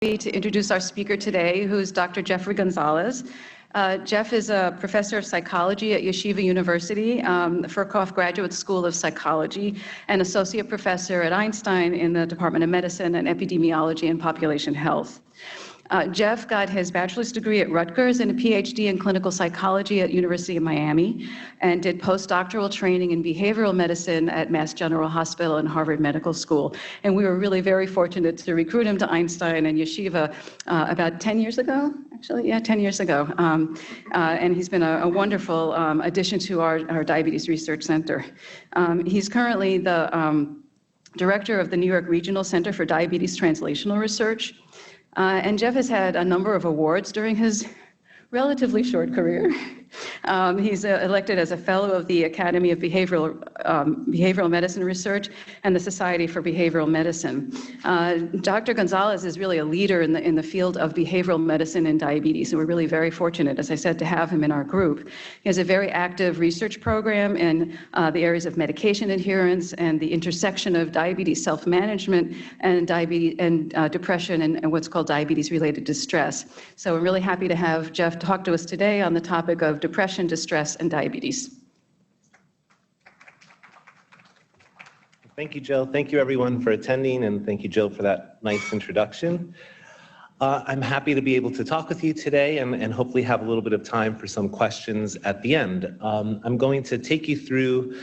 to introduce our speaker today, who's Dr. Jeffrey Gonzalez. Jeff is a professor of psychology at Yeshiva University, the Furkhoff Graduate School of Psychology, and associate professor at Einstein in the Department of Medicine and Epidemiology and Population Health. Jeff got his bachelor's degree at Rutgers and a PhD in clinical psychology at University of Miami, and did postdoctoral training in behavioral medicine at Mass General Hospital and Harvard Medical School. And we were really very fortunate to recruit him to Einstein and Yeshiva about 10 years ago, actually, yeah, 10 years ago. And he's been a wonderful addition to our Diabetes Research Center. He's currently the director of the New York Regional Center for Diabetes Translational Research. And Jeff has had a number of awards during his relatively short career. He's elected as a fellow of the Academy of Behavioral Medicine Research and the Society for Behavioral Medicine. Dr. Gonzalez is really a leader in the field of behavioral medicine and diabetes, and we're really very fortunate, as I said, to have him in our group. He has a very active research program in the areas of medication adherence and the intersection of diabetes self-management and diabetes and depression and what's called diabetes-related distress. So we're really happy to have Jeff talk to us today on the topic of depression, distress, and diabetes. Thank you, Jill. Thank you, everyone, for attending, and thank you, Jill, for that nice introduction. I'm happy to be able to talk with you today and hopefully have a little bit of time for some questions at the end. I'm going to take you through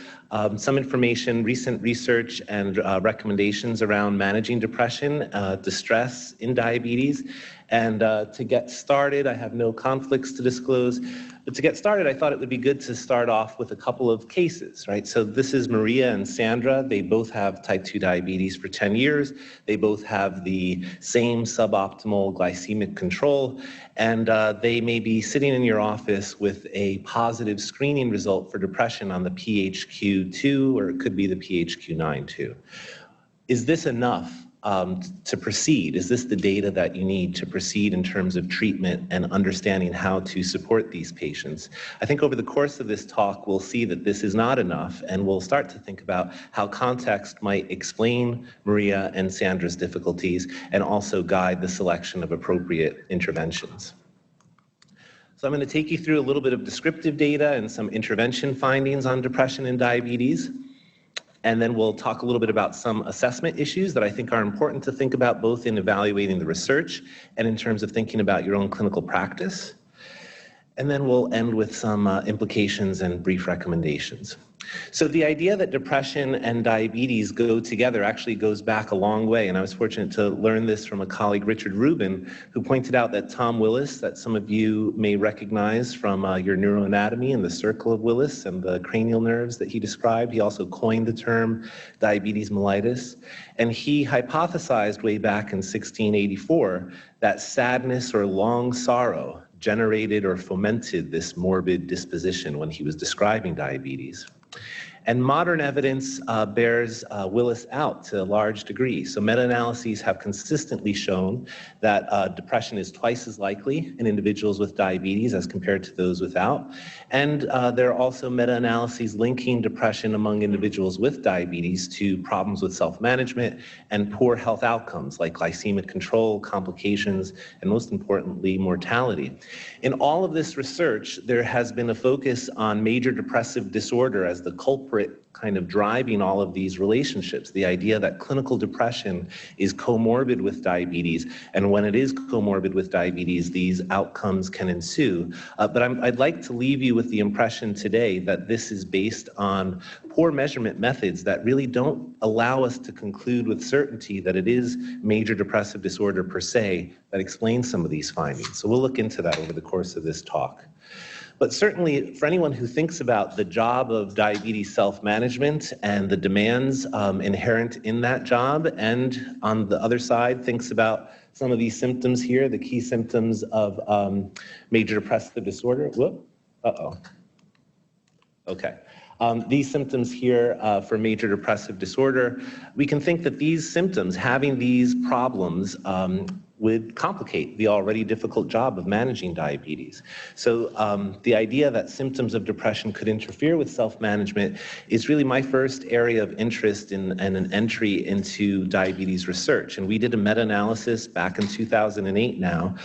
some information, recent research, and recommendations around managing depression, distress in diabetes. And to get started, I have no conflicts to disclose. But to get started, I thought it would be good to start off with a couple of cases, right? So this is Maria and Sandra. They both have type 2 diabetes for 10 years. They both have the same suboptimal glycemic control. And they may be sitting in your office with a positive screening result for depression on the PHQ-2, or it could be the PHQ-9 too. Is this enough to proceed? Is this the data that you need to proceed in terms of treatment and understanding how to support these patients? I think over the course of this talk, we'll see that this is not enough, and we'll start to think about how context might explain Maria and Sandra's difficulties and also guide the selection of appropriate interventions. So I'm going to take you through a little bit of descriptive data and some intervention findings on depression and diabetes. And then we'll talk a little bit about some assessment issues that I think are important to think about, both in evaluating the research and in terms of thinking about your own clinical practice. And then we'll end with some implications and brief recommendations. So the idea that depression and diabetes go together actually goes back a long way, and I was fortunate to learn this from a colleague, Richard Rubin, who pointed out that Tom Willis, that some of you may recognize from your neuroanatomy and the circle of Willis and the cranial nerves that he described, he also coined the term diabetes mellitus, and he hypothesized way back in 1684 that sadness or long sorrow generated or fomented this morbid disposition when he was describing diabetes. And modern evidence bears Willis out to a large degree. So meta-analyses have consistently shown that depression is twice as likely in individuals with diabetes as compared to those without. And there are also meta-analyses linking depression among individuals with diabetes to problems with self-management and poor health outcomes like glycemic control, complications, and most importantly, mortality. In all of this research, there has been a focus on major depressive disorder as the culprit kind of driving all of these relationships. The idea that clinical depression is comorbid with diabetes, and when it is comorbid with diabetes, these outcomes can ensue. But I'd like to leave you with the impression today that this is based on poor measurement methods that really don't allow us to conclude with certainty that it is major depressive disorder per se that explains some of these findings. So we'll look into that over the course of this talk. But certainly, for anyone who thinks about the job of diabetes self-management and the demands inherent in that job, and on the other side, thinks about some of these symptoms here, the key symptoms of major depressive disorder. Whoop, uh-oh. Okay. These symptoms here for major depressive disorder, we can think that these symptoms, having these problems, would complicate the already difficult job of managing diabetes. So the idea that symptoms of depression could interfere with self-management is really my first area of interest and an entry into diabetes research. And we did a meta-analysis back in 2008 now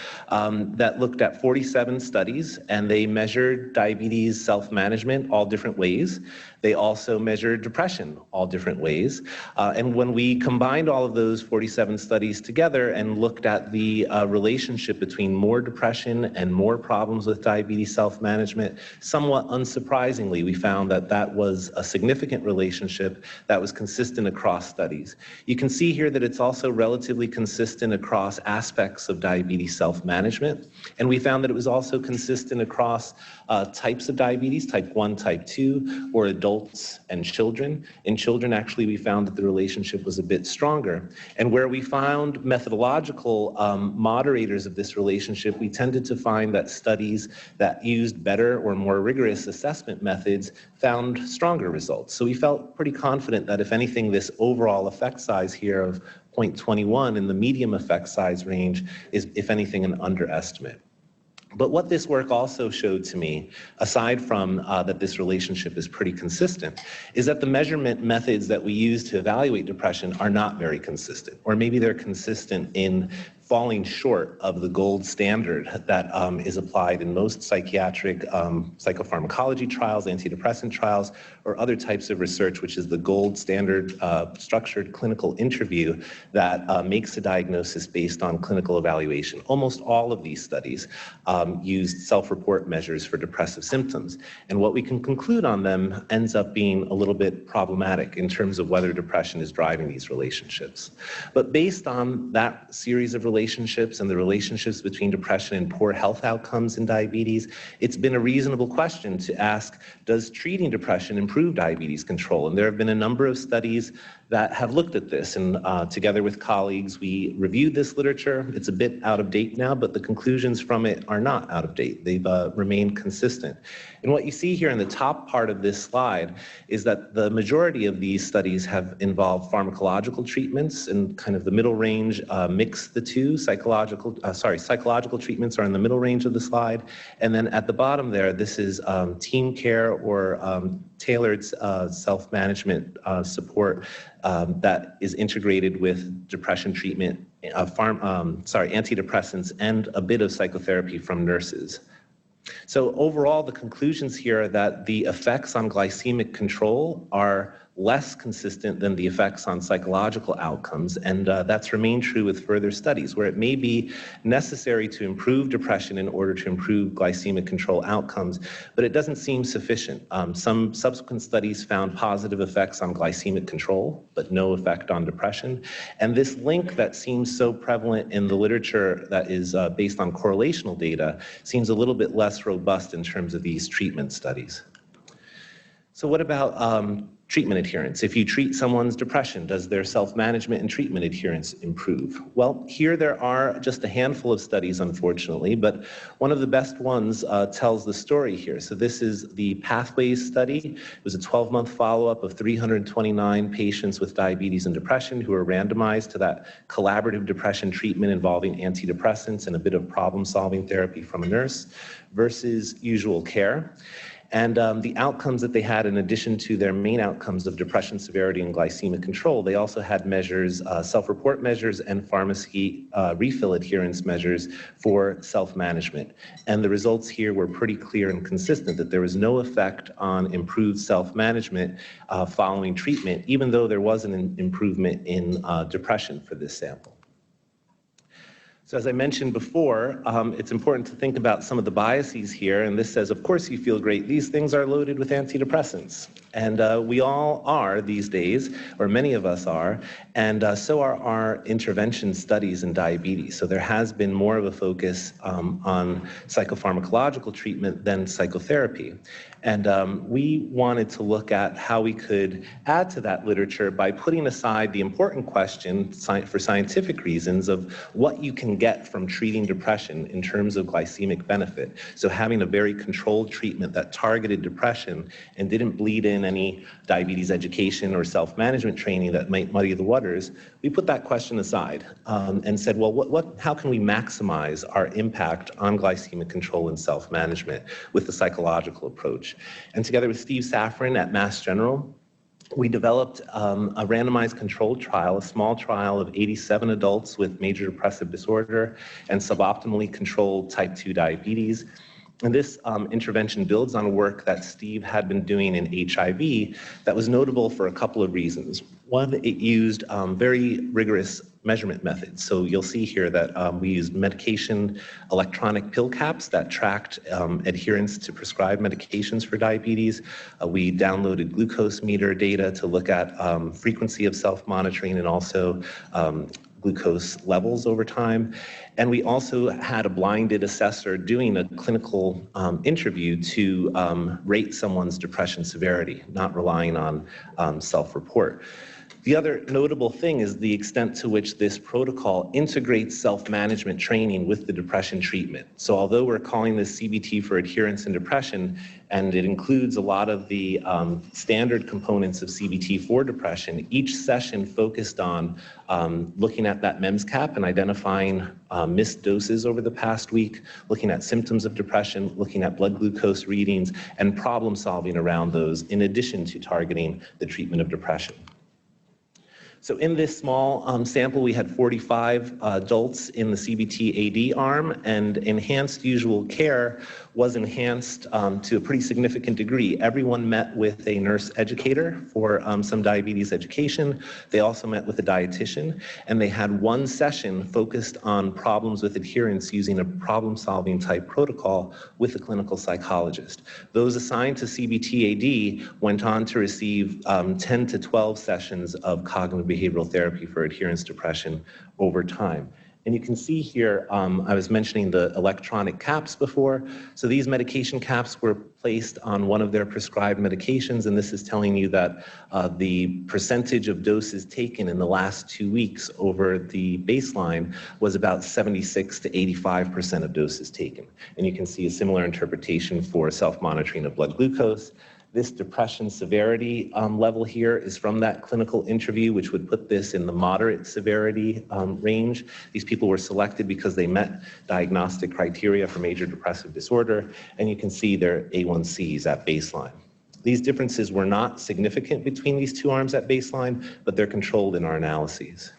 that looked at 47 studies, and they measured diabetes self-management all different ways. They also measured depression all different ways. And when we combined all of those 47 studies together and looked at the relationship between more depression and more problems with diabetes self-management, somewhat unsurprisingly, we found that that was a significant relationship that was consistent across studies. You can see here that it's also relatively consistent across aspects of diabetes self-management. And we found that it was also consistent across types of diabetes, type 1, type 2, or adults and children. In children, actually, we found that the relationship was a bit stronger. And where we found methodological moderators of this relationship, we tended to find that studies that used better or more rigorous assessment methods found stronger results. So we felt pretty confident that, if anything, this overall effect size here of 0.21 in the medium effect size range is, if anything, an underestimate. But what this work also showed to me, aside from that this relationship is pretty consistent, is that the measurement methods that we use to evaluate depression are not very consistent, or maybe they're consistent in falling short of the gold standard that is applied in most psychiatric psychopharmacology trials, antidepressant trials, or other types of research, which is the gold standard structured clinical interview that makes a diagnosis based on clinical evaluation. Almost all of these studies used self-report measures for depressive symptoms. And what we can conclude on them ends up being a little bit problematic in terms of whether depression is driving these relationships. But based on that series of relationships and the relationships between depression and poor health outcomes in diabetes, it's been a reasonable question to ask, does treating depression improve diabetes control? And there have been a number of studies that have looked at this, and together with colleagues, we reviewed this literature. It's a bit out of date now, but the conclusions from it are not out of date. They've remained consistent. And what you see here in the top part of this slide is that the majority of these studies have involved pharmacological treatments, and kind of the middle range mix the two. Psychological treatments are in the middle range of the slide. And then at the bottom there, this is team care or tailored self-management support that is integrated with depression treatment, antidepressants, and a bit of psychotherapy from nurses. So overall, the conclusions here are that the effects on glycemic control are less consistent than the effects on psychological outcomes, and that's remained true with further studies, where it may be necessary to improve depression in order to improve glycemic control outcomes, but it doesn't seem sufficient. Some subsequent studies found positive effects on glycemic control, but no effect on depression. And this link that seems so prevalent in the literature that is based on correlational data seems a little bit less robust in terms of these treatment studies. So what about treatment adherence? If you treat someone's depression, does their self-management and treatment adherence improve? Well, here there are just a handful of studies, unfortunately, but one of the best ones tells the story here. So this is the Pathways study. It was a 12-month follow-up of 329 patients with diabetes and depression who were randomized to that collaborative depression treatment involving antidepressants and a bit of problem-solving therapy from a nurse versus usual care. And the outcomes that they had, in addition to their main outcomes of depression severity and glycemic control, they also had measures, self-report measures and pharmacy refill adherence measures for self-management. And the results here were pretty clear and consistent, that there was no effect on improved self-management following treatment, even though there was an improvement in depression for this sample. So as I mentioned before, it's important to think about some of the biases here, and this says, of course you feel great. These things are loaded with antidepressants. And we all are these days, or many of us are, and so are our intervention studies in diabetes. So there has been more of a focus on psychopharmacological treatment than psychotherapy. And we wanted to look at how we could add to that literature by putting aside the important question for scientific reasons of what you can get from treating depression in terms of glycemic benefit. So having a very controlled treatment that targeted depression and didn't bleed in in any diabetes education or self-management training that might muddy the waters, we put that question aside and said, well, how can we maximize our impact on glycemic control and self-management with the psychological approach? And together with Steve Safran at Mass General, we developed a randomized controlled trial, a small trial of 87 adults with major depressive disorder and suboptimally controlled type 2 diabetes. And this intervention builds on work that Steve had been doing in HIV that was notable for a couple of reasons. One, it used very rigorous measurement methods. So you'll see here that we used medication electronic pill caps that tracked adherence to prescribed medications for diabetes. We downloaded glucose meter data to look at frequency of self-monitoring and also glucose levels over time. And we also had a blinded assessor doing a clinical interview to rate someone's depression severity, not relying on self-report. The other notable thing is the extent to which this protocol integrates self-management training with the depression treatment. So although we're calling this CBT for adherence and depression, and it includes a lot of the standard components of CBT for depression, each session focused on looking at that MEMS cap and identifying missed doses over the past week, looking at symptoms of depression, looking at blood glucose readings, and problem solving around those in addition to targeting the treatment of depression. So in this small sample, we had 45 adults in the CBT-AD arm, and enhanced usual care was enhanced to a pretty significant degree. Everyone met with a nurse educator for some diabetes education. They also met with a dietitian, and they had one session focused on problems with adherence using a problem-solving type protocol with a clinical psychologist. Those assigned to CBT-AD went on to receive 10 to 12 sessions of cognitive behavioral therapy for adherence depression over time. And you can see here, I was mentioning the electronic caps before. So these medication caps were placed on one of their prescribed medications, and this is telling you that the percentage of doses taken in the last 2 weeks over the baseline was about 76 to 85% of doses taken. And you can see a similar interpretation for self-monitoring of blood glucose. This depression severity level here is from that clinical interview, which would put this in the moderate severity range. These people were selected because they met diagnostic criteria for major depressive disorder, and you can see their A1Cs at baseline. These differences were not significant between these two arms at baseline, but they're controlled in our analyses.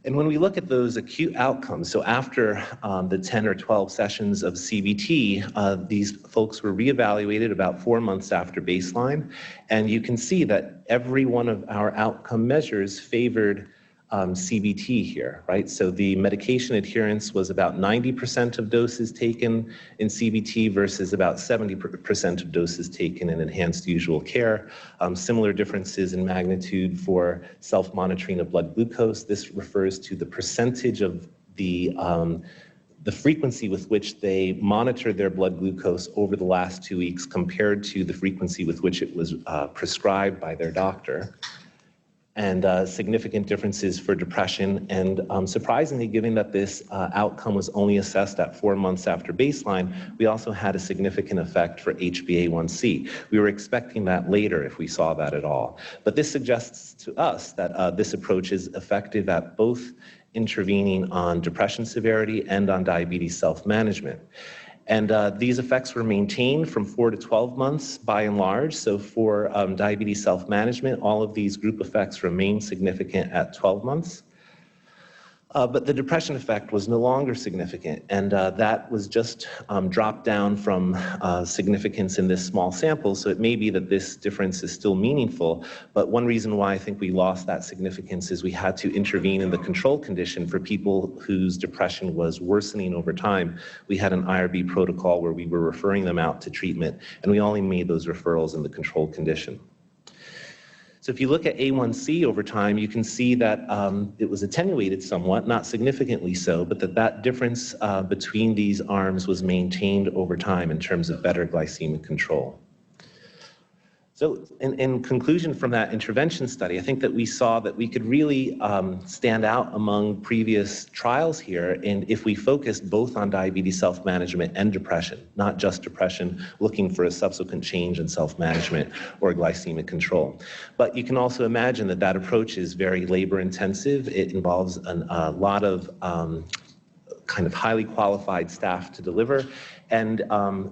And when we look at those acute outcomes, so after the 10 or 12 sessions of CBT, these folks were reevaluated about 4 months after baseline. And you can see that every one of our outcome measures favored CBT here, right? So the medication adherence was about 90% of doses taken in CBT versus about 70% of doses taken in enhanced usual care. Similar differences in magnitude for self-monitoring of blood glucose. This refers to the percentage of the frequency with which they monitored their blood glucose over the last 2 weeks compared to the frequency with which it was prescribed by their doctor. And significant differences for depression. And surprisingly, given that this outcome was only assessed at 4 months after baseline, we also had a significant effect for HbA1c. We were expecting that later if we saw that at all. But this suggests to us that this approach is effective at both intervening on depression severity and on diabetes self-management. And these effects were maintained from 4 to 12 months by and large. So for diabetes self-management, all of these group effects remain significant at 12 months. But the depression effect was no longer significant, and that was just dropped down from significance in this small sample, so it may be that this difference is still meaningful, but one reason why I think we lost that significance is we had to intervene in the control condition for people whose depression was worsening over time. We had an IRB protocol where we were referring them out to treatment, and we only made those referrals in the control condition. So if you look at A1C over time, you can see that it was attenuated somewhat, not significantly so, but that difference between these arms was maintained over time in terms of better glycemic control. So in conclusion from that intervention study, I think that we saw that we could really stand out among previous trials here, and if we focused both on diabetes self-management and depression, not just depression, looking for a subsequent change in self-management or glycemic control. But you can also imagine that that approach is very labor-intensive. It involves a lot of kind of highly qualified staff to deliver, and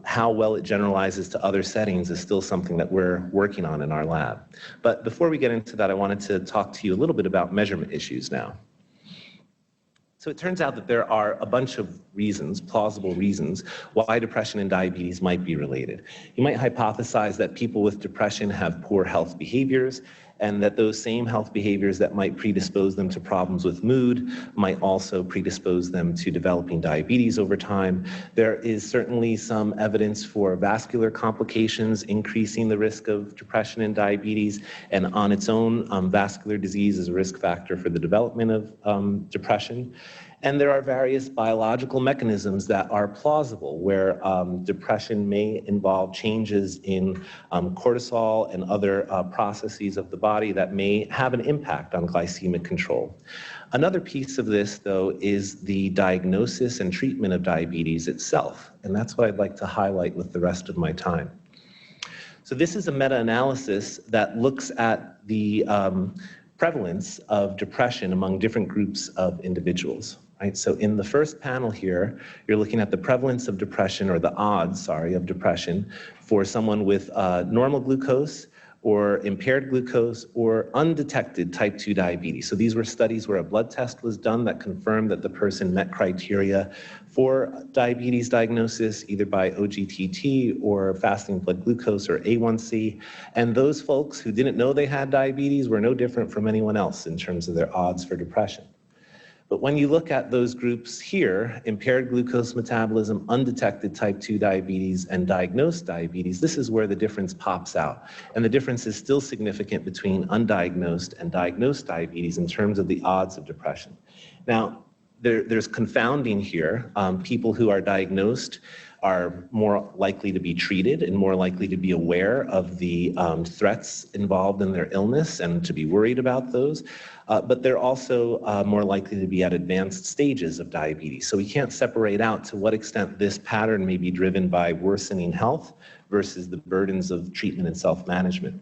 how well it generalizes to other settings is still something that we're working on in our lab. But before we get into that, I wanted to talk to you a little bit about measurement issues now. So it turns out that there are a bunch of reasons, plausible reasons, why depression and diabetes might be related. You might hypothesize that people with depression have poor health behaviors, and that those same health behaviors that might predispose them to problems with mood might also predispose them to developing diabetes over time. There is certainly some evidence for vascular complications increasing the risk of depression and diabetes, and on its own, vascular disease is a risk factor for the development of depression. And there are various biological mechanisms that are plausible where depression may involve changes in cortisol and other processes of the body that may have an impact on glycemic control. Another piece of this, though, is the diagnosis and treatment of diabetes itself. And that's what I'd like to highlight with the rest of my time. So this is a meta-analysis that looks at the prevalence of depression among different groups of individuals. Right? So in the first panel here, you're looking at the prevalence of depression, or the odds, of depression for someone with normal glucose or impaired glucose or undetected type 2 diabetes. So these were studies where a blood test was done that confirmed that the person met criteria for diabetes diagnosis, either by OGTT or fasting blood glucose or A1C. And those folks who didn't know they had diabetes were no different from anyone else in terms of their odds for depression. But when you look at those groups here, impaired glucose metabolism, undetected type 2 diabetes, and diagnosed diabetes, this is where the difference pops out. And the difference is still significant between undiagnosed and diagnosed diabetes in terms of the odds of depression. Now, there's confounding here. People who are diagnosed are more likely to be treated and more likely to be aware of the threats involved in their illness and to be worried about those. But they're also more likely to be at advanced stages of diabetes. So we can't separate out to what extent this pattern may be driven by worsening health versus the burdens of treatment and self-management.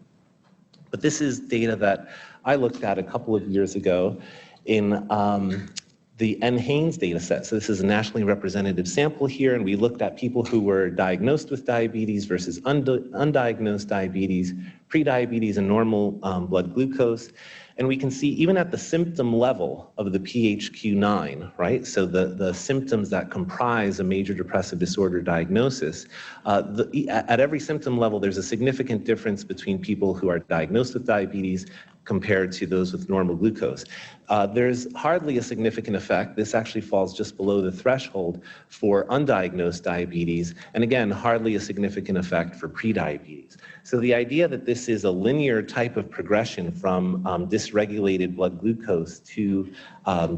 But this is data that I looked at a couple of years ago in the NHANES data set. So this is a nationally representative sample here, and we looked at people who were diagnosed with diabetes versus undiagnosed diabetes, prediabetes, and normal blood glucose. And we can see even at the symptom level of the PHQ-9, right? So the symptoms that comprise a major depressive disorder diagnosis, at every symptom level, there's a significant difference between people who are diagnosed with diabetes compared to those with normal glucose. There's hardly a significant effect. This actually falls just below the threshold for undiagnosed diabetes, and again, hardly a significant effect for prediabetes. So the idea that this is a linear type of progression from dysregulated blood glucose to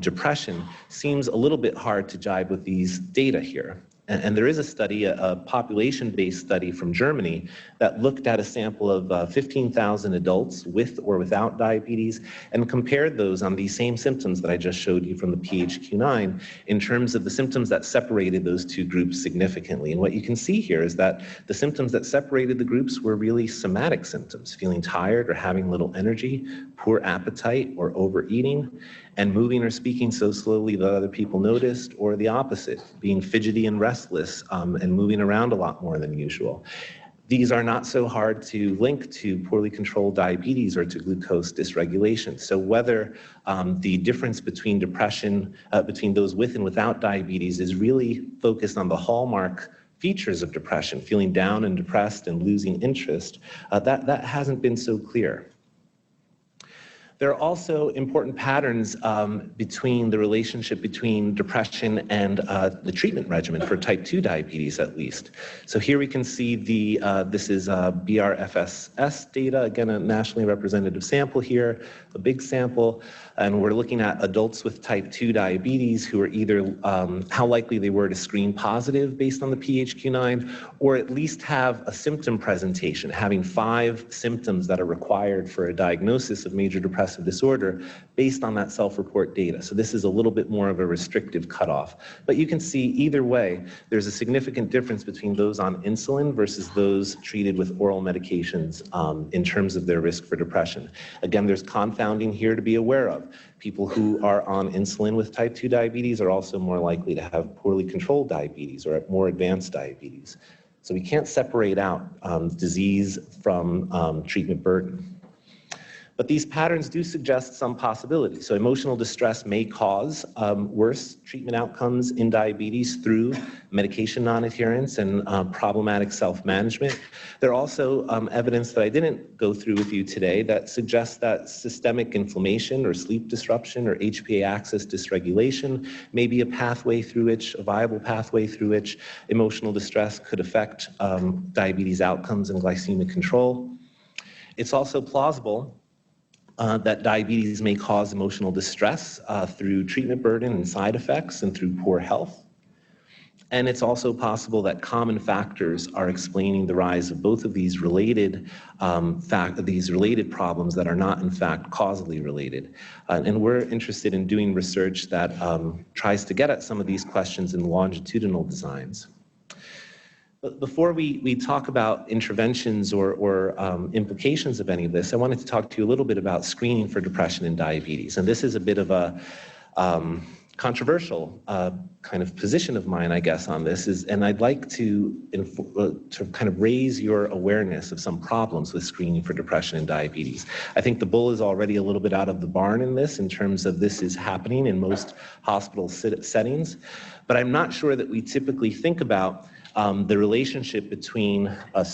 depression seems a little bit hard to jibe with these data here. And there is a study, a population-based study from Germany, that looked at a sample of 15,000 adults with or without diabetes and compared those on these same symptoms that I just showed you from the PHQ-9 in terms of the symptoms that separated those two groups significantly. And what you can see here is that the symptoms that separated the groups were really somatic symptoms, feeling tired or having little energy, poor appetite or overeating, and moving or speaking so slowly that other people noticed, or the opposite, being fidgety and restless and moving around a lot more than usual. These are not so hard to link to poorly controlled diabetes or to glucose dysregulation. So whether the difference between depression, between those with and without diabetes is really focused on the hallmark features of depression, feeling down and depressed and losing interest, that hasn't been so clear. There are also important patterns between the relationship between depression and the treatment regimen for type 2 diabetes, at least. So here we can see this is BRFSS data, again, a nationally representative sample here, a big sample. And we're looking at adults with type 2 diabetes who are either how likely they were to screen positive based on the PHQ-9, or at least have a symptom presentation, having 5 symptoms that are required for a diagnosis of major depressive disorder based on that self-report data. So this is a little bit more of a restrictive cutoff. But you can see either way, there's a significant difference between those on insulin versus those treated with oral medications in terms of their risk for depression. Again, there's confounding here to be aware of. People who are on insulin with type 2 diabetes are also more likely to have poorly controlled diabetes or more advanced diabetes. So we can't separate out disease from treatment burden. But these patterns do suggest some possibilities. So emotional distress may cause worse treatment outcomes in diabetes through medication non-adherence and problematic self-management. There are also evidence that I didn't go through with you today that suggests that systemic inflammation or sleep disruption or HPA axis dysregulation may be a pathway through which, a viable pathway through which emotional distress could affect diabetes outcomes and glycemic control. It's also plausible that diabetes may cause emotional distress through treatment burden and side effects and through poor health. And it's also possible that common factors are explaining the rise of both of these related problems that are not in fact causally related. And we're interested in doing research that tries to get at some of these questions in longitudinal designs. But before we talk about interventions or implications of any of this, I wanted to talk to you a little bit about screening for depression and diabetes. And this is a bit of a controversial kind of position of mine, I guess, on this, and I'd like to kind of raise your awareness of some problems with screening for depression and diabetes. I think the bull is already a little bit out of the barn in this, in terms of this is happening in most hospital settings, but I'm not sure that we typically think about the relationship between a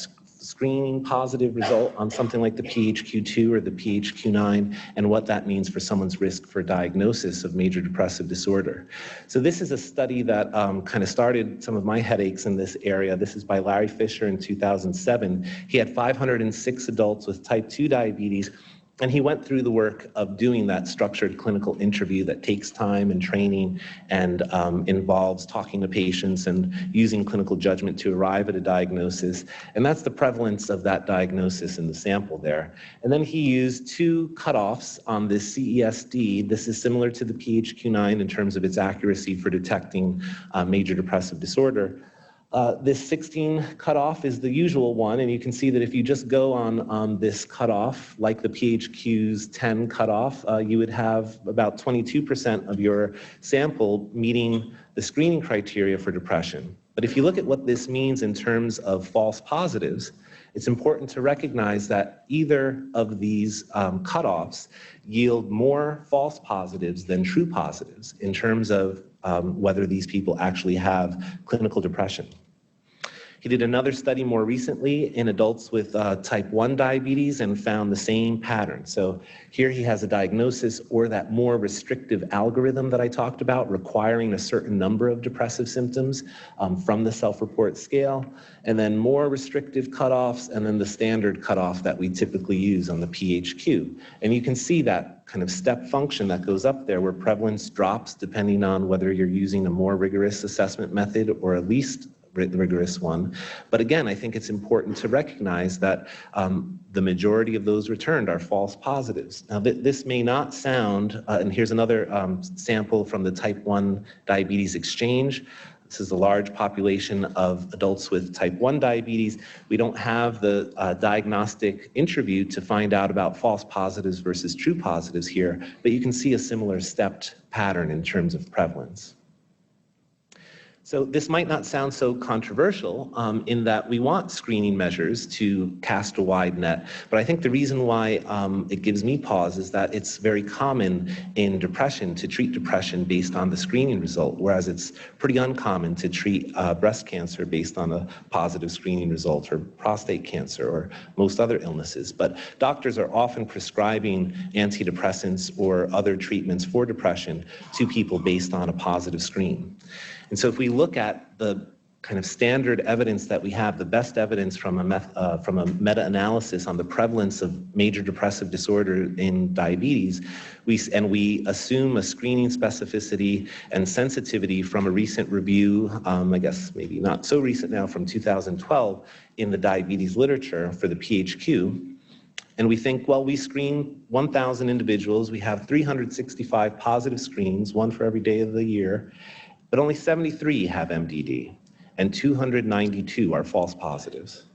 screening positive result on something like the PHQ-2 or the PHQ-9 and what that means for someone's risk for diagnosis of major depressive disorder. So this is a study that kind of started some of my headaches in this area. This is by Larry Fisher in 2007. He had 506 adults with type 2 diabetes, and he went through the work of doing that structured clinical interview that takes time and training and involves talking to patients and using clinical judgment to arrive at a diagnosis. And that's the prevalence of that diagnosis in the sample there. And then he used 2 cutoffs on this CESD. This is similar to the PHQ-9 in terms of its accuracy for detecting major depressive disorder. This 16 cutoff is the usual one, and you can see that if you just go on this cutoff, like the PHQ's 10 cutoff, you would have about 22% of your sample meeting the screening criteria for depression. But if you look at what this means in terms of false positives, it's important to recognize that either of these cutoffs yield more false positives than true positives in terms of whether these people actually have clinical depression. He did another study more recently in adults with type 1 diabetes and found the same pattern. So here he has a diagnosis or that more restrictive algorithm that I talked about, requiring a certain number of depressive symptoms from the self-report scale, and then more restrictive cutoffs, and then the standard cutoff that we typically use on the PHQ. And you can see that kind of step function that goes up there where prevalence drops depending on whether you're using a more rigorous assessment method or a least rigorous one. But again, I think it's important to recognize that the majority of those returned are false positives. Now, this may not sound, and here's another sample from the type 1 diabetes exchange. This is a large population of adults with type 1 diabetes. We don't have the diagnostic interview to find out about false positives versus true positives here, but you can see a similar stepped pattern in terms of prevalence. So this might not sound so controversial in that we want screening measures to cast a wide net, but I think the reason why it gives me pause is that it's very common in depression to treat depression based on the screening result, whereas it's pretty uncommon to treat breast cancer based on a positive screening result, or prostate cancer, or most other illnesses. But doctors are often prescribing antidepressants or other treatments for depression to people based on a positive screen. And so if we look at the kind of standard evidence that we have, the best evidence from a meta-analysis on the prevalence of major depressive disorder in diabetes, we assume a screening specificity and sensitivity from a recent review, I guess maybe not so recent now, from 2012 in the diabetes literature for the PHQ. And we think, well, we screen 1,000 individuals, we have 365 positive screens, one for every day of the year, but only 73 have MDD, and 292 are false positives.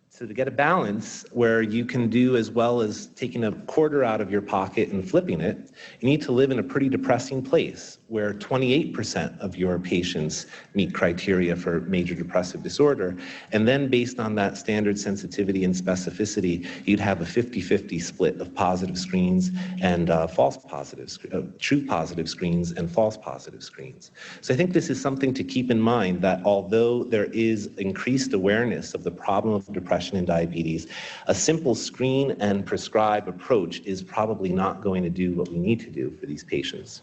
So to get a balance where you can do as well as taking a quarter out of your pocket and flipping it, you need to live in a pretty depressing place where 28% of your patients meet criteria for major depressive disorder. And then based on that standard sensitivity and specificity, you'd have a 50-50 split of positive screens and false positives, true positive screens and false positive screens. So I think this is something to keep in mind, that although there is increased awareness of the problem of depression and diabetes, a simple screen and prescribe approach is probably not going to do what we need to do for these patients.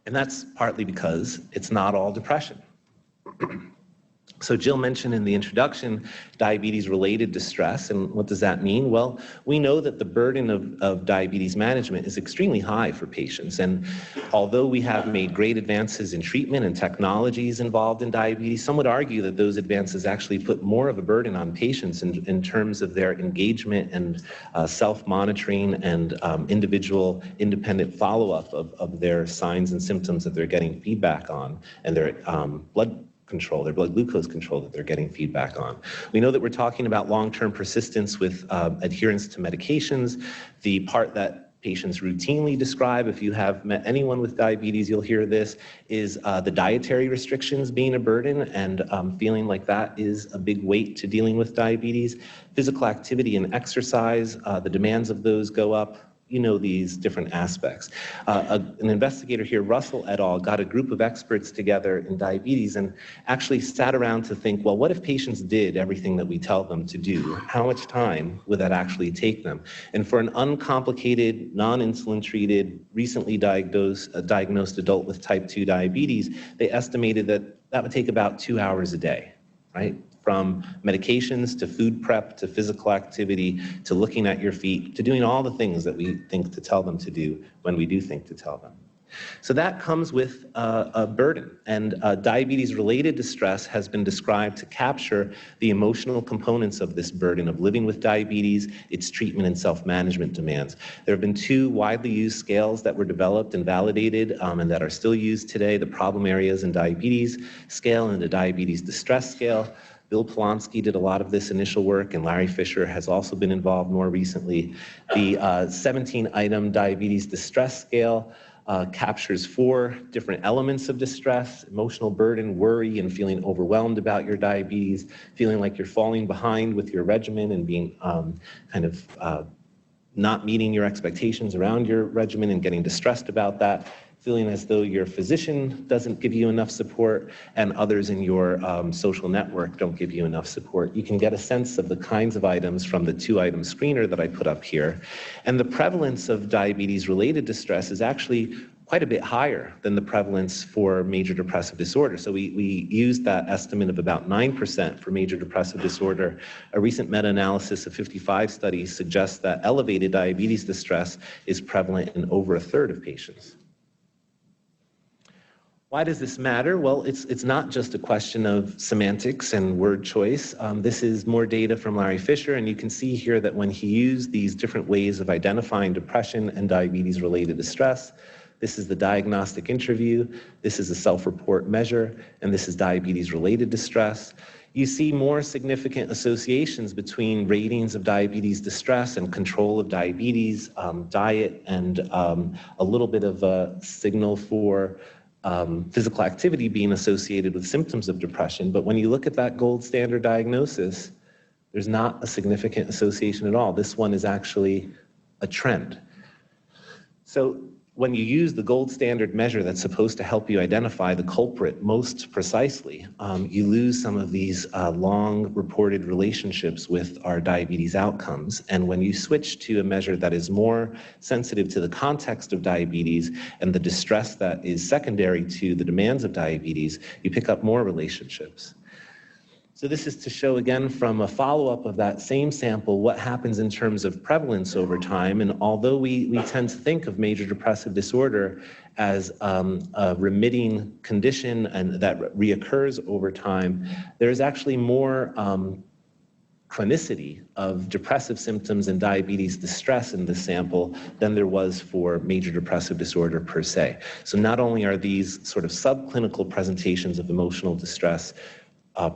And that's partly because it's not all depression. So Jill mentioned in the introduction diabetes-related distress, and what does that mean? Well, we know that the burden of diabetes management is extremely high for patients, and although we have made great advances in treatment and technologies involved in diabetes, some would argue that those advances actually put more of a burden on patients in terms of their engagement and self-monitoring and individual independent follow-up of their signs and symptoms that they're getting feedback on, and their blood control, their blood glucose control that they're getting feedback on. We know that we're talking about long-term persistence with adherence to medications. The part that patients routinely describe, if you have met anyone with diabetes, you'll hear this, is the dietary restrictions being a burden, and feeling like that is a big weight to dealing with diabetes. Physical activity and exercise, the demands of those go up. You know these different aspects. An investigator here, Russell et al., got a group of experts together in diabetes and actually sat around to think, well, what if patients did everything that we tell them to do? How much time would that actually take them? And for an uncomplicated, non-insulin treated, recently diagnosed adult with type 2 diabetes, they estimated that that would take about 2 hours a day, right? From medications to food prep to physical activity to looking at your feet to doing all the things that we think to tell them to do when we do think to tell them. So that comes with a burden, and diabetes-related distress has been described to capture the emotional components of this burden of living with diabetes, its treatment and self-management demands. There have been 2 widely used scales that were developed and validated and that are still used today, the problem areas in diabetes scale and the diabetes distress scale. Bill Polonsky did a lot of this initial work, and Larry Fisher has also been involved more recently. The 17-item diabetes distress scale captures 4 different elements of distress: emotional burden, worry, and feeling overwhelmed about your diabetes, feeling like you're falling behind with your regimen and being not meeting your expectations around your regimen and getting distressed about that, feeling as though your physician doesn't give you enough support and others in your social network don't give you enough support. You can get a sense of the kinds of items from the 2-item screener that I put up here. And the prevalence of diabetes-related distress is actually quite a bit higher than the prevalence for major depressive disorder. So we used that estimate of about 9% for major depressive disorder. A recent meta-analysis of 55 studies suggests that elevated diabetes distress is prevalent in over 1/3 of patients. Why does this matter? Well, it's not just a question of semantics and word choice. This is more data from Larry Fisher, and you can see here that when he used these different ways of identifying depression and diabetes-related distress, this is the diagnostic interview, this is a self-report measure, and this is diabetes-related distress. You see more significant associations between ratings of diabetes distress and control of diabetes, diet, and a little bit of a signal for physical activity being associated with symptoms of depression. But when you look at that gold standard diagnosis, there's not a significant association at all. This one is actually a trend. So when you use the gold standard measure that's supposed to help you identify the culprit most precisely, you lose some of these long reported relationships with our diabetes outcomes. And when you switch to a measure that is more sensitive to the context of diabetes and the distress that is secondary to the demands of diabetes, you pick up more relationships. So this is to show again from a follow-up of that same sample what happens in terms of prevalence over time. And although we tend to think of major depressive disorder as a remitting condition and that reoccurs over time, there is actually more chronicity of depressive symptoms and diabetes distress in this sample than there was for major depressive disorder per se. So not only are these sort of subclinical presentations of emotional distress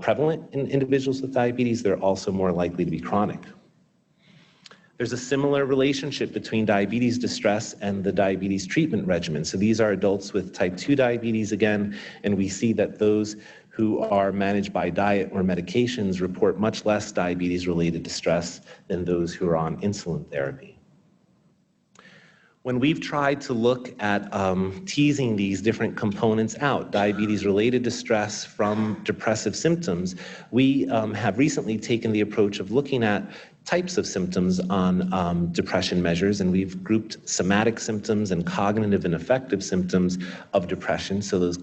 prevalent in individuals with diabetes, they're also more likely to be chronic. There's a similar relationship between diabetes distress and the diabetes treatment regimen. So these are adults with type 2 diabetes again, and we see that those who are managed by diet or medications report much less diabetes-related distress than those who are on insulin therapy. When we've tried to look at teasing these different components out, diabetes-related distress from depressive symptoms, we have recently taken the approach of looking at types of symptoms on depression measures, and we've grouped somatic symptoms and cognitive and affective symptoms of depression. So those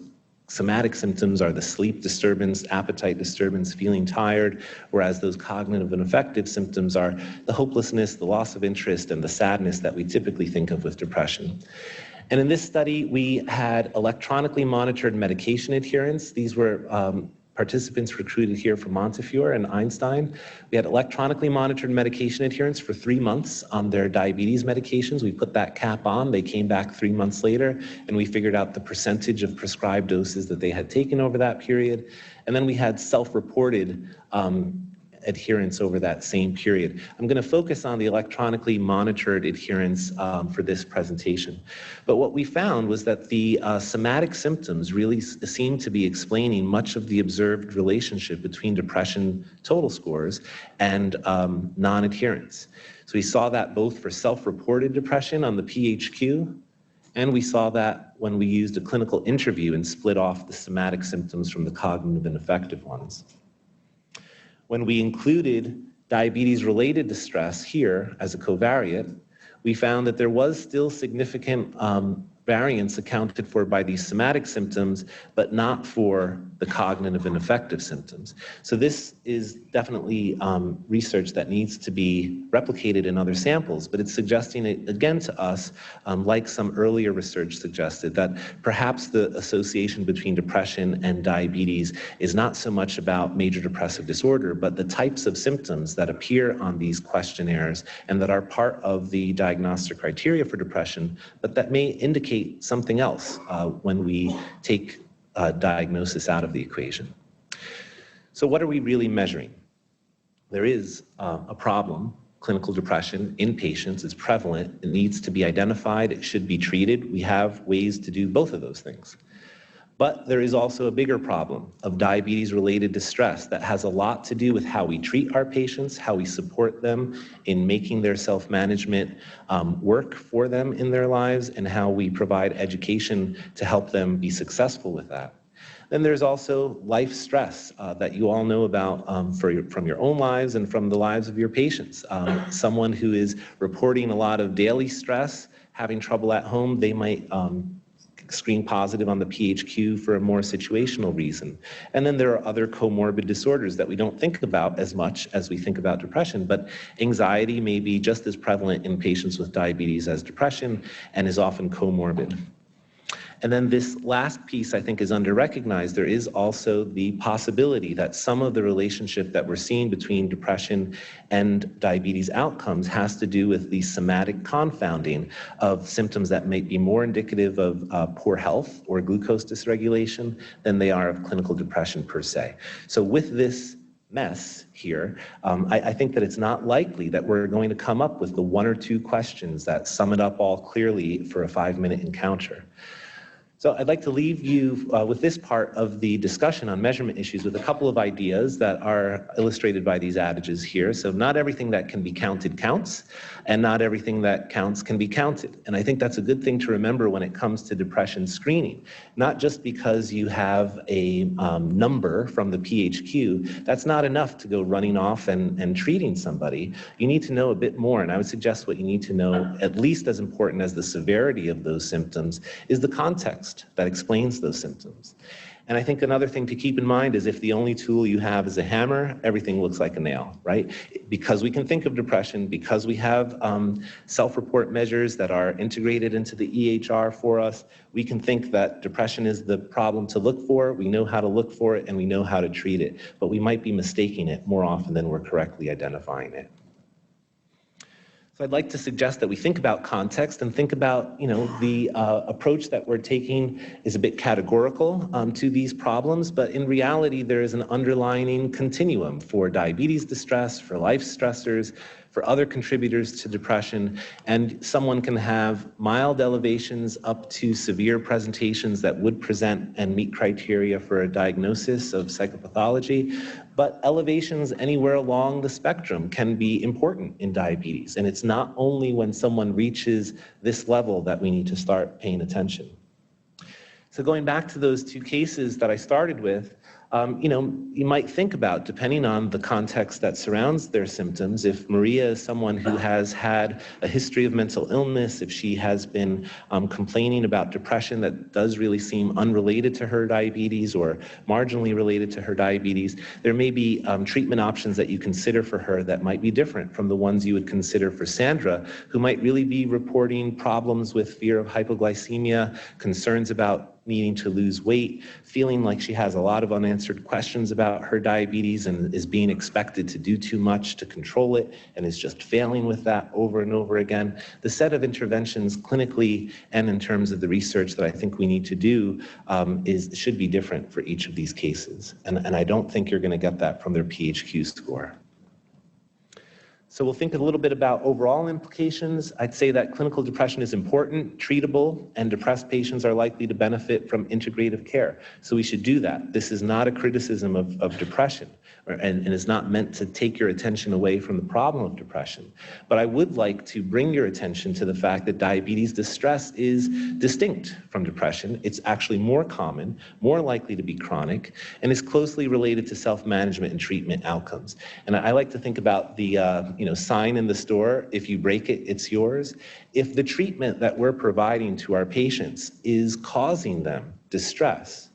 somatic symptoms are the sleep disturbance, appetite disturbance, feeling tired, whereas those cognitive and affective symptoms are the hopelessness, the loss of interest, and the sadness that we typically think of with depression. And in this study, we had electronically monitored medication adherence. These were participants recruited here from Montefiore and Einstein. We had electronically monitored medication adherence for 3 months on their diabetes medications. We put that cap on. They came back 3 months later, and we figured out the percentage of prescribed doses that they had taken over that period. And then we had self-reported adherence over that same period. I'm going to focus on the electronically monitored adherence for this presentation. But what we found was that the somatic symptoms really seem to be explaining much of the observed relationship between depression total scores and non-adherence. So we saw that both for self-reported depression on the PHQ, and we saw that when we used a clinical interview and split off the somatic symptoms from the cognitive and affective ones. When we included diabetes-related distress here as a covariate, we found that there was still significant variance accounted for by these somatic symptoms, but not for the cognitive and affective symptoms. So this is definitely research that needs to be replicated in other samples, but it's suggesting it again to us, like some earlier research suggested, that perhaps the association between depression and diabetes is not so much about major depressive disorder, but the types of symptoms that appear on these questionnaires and that are part of the diagnostic criteria for depression, but that may indicate something else when we take diagnosis out of the equation. So what are we really measuring? There is a problem, clinical depression in patients. It's prevalent. It needs to be identified. It should be treated. We have ways to do both of those things. But there is also a bigger problem of diabetes-related distress that has a lot to do with how we treat our patients, how we support them in making their self-management work for them in their lives, and how we provide education to help them be successful with that. Then there's also life stress that you all know about from your own lives and from the lives of your patients. Someone who is reporting a lot of daily stress, having trouble at home, they might screen positive on the PHQ for a more situational reason. And then there are other comorbid disorders that we don't think about as much as we think about depression, but anxiety may be just as prevalent in patients with diabetes as depression and is often comorbid. And then this last piece, I think, is under-recognized. There is also the possibility that some of the relationship that we're seeing between depression and diabetes outcomes has to do with the somatic confounding of symptoms that may be more indicative of poor health or glucose dysregulation than they are of clinical depression per se. So with this mess here, I think that it's not likely that we're going to come up with the 1 or 2 questions that sum it up all clearly for a 5-minute encounter. So I'd like to leave you with this part of the discussion on measurement issues with a couple of ideas that are illustrated by these adages here. So not everything that can be counted counts, and not everything that counts can be counted. And I think that's a good thing to remember when it comes to depression screening. Not just because you have a number from the PHQ, that's not enough to go running off and treating somebody. You need to know a bit more, and I would suggest what you need to know, at least as important as the severity of those symptoms, is the context that explains those symptoms. And I think another thing to keep in mind is if the only tool you have is a hammer, everything looks like a nail, right? Because we can think of depression, because we have self-report measures that are integrated into the EHR for us, we can think that depression is the problem to look for, we know how to look for it, and we know how to treat it. But we might be mistaking it more often than we're correctly identifying it. So I'd like to suggest that we think about context and think about, the approach that we're taking is a bit categorical to these problems, but in reality, there is an underlying continuum for diabetes distress, for life stressors, for other contributors to depression, and someone can have mild elevations up to severe presentations that would present and meet criteria for a diagnosis of psychopathology, but elevations anywhere along the spectrum can be important in diabetes, and it's not only when someone reaches this level that we need to start paying attention. So going back to those two cases that I started with, you might think about, depending on the context that surrounds their symptoms, if Maria is someone who has had a history of mental illness, if she has been complaining about depression that does really seem unrelated to her diabetes or marginally related to her diabetes, there may be treatment options that you consider for her that might be different from the ones you would consider for Sandra, who might really be reporting problems with fear of hypoglycemia, concerns about needing to lose weight, feeling like she has a lot of unanswered questions about her diabetes and is being expected to do too much to control it and is just failing with that over and over again. The set of interventions clinically and in terms of the research that I think we need to do should be different for each of these cases. And I don't think you're going to get that from their PHQ score. So we'll think a little bit about overall implications. I'd say that clinical depression is important, treatable, and depressed patients are likely to benefit from integrative care. So we should do that. This is not a criticism of depression, and is not meant to take your attention away from the problem of depression. But I would like to bring your attention to the fact that diabetes distress is distinct from depression. It's actually more common, more likely to be chronic, and is closely related to self-management and treatment outcomes. And I like to think about the sign in the store, if you break it, it's yours. If the treatment that we're providing to our patients is causing them distress,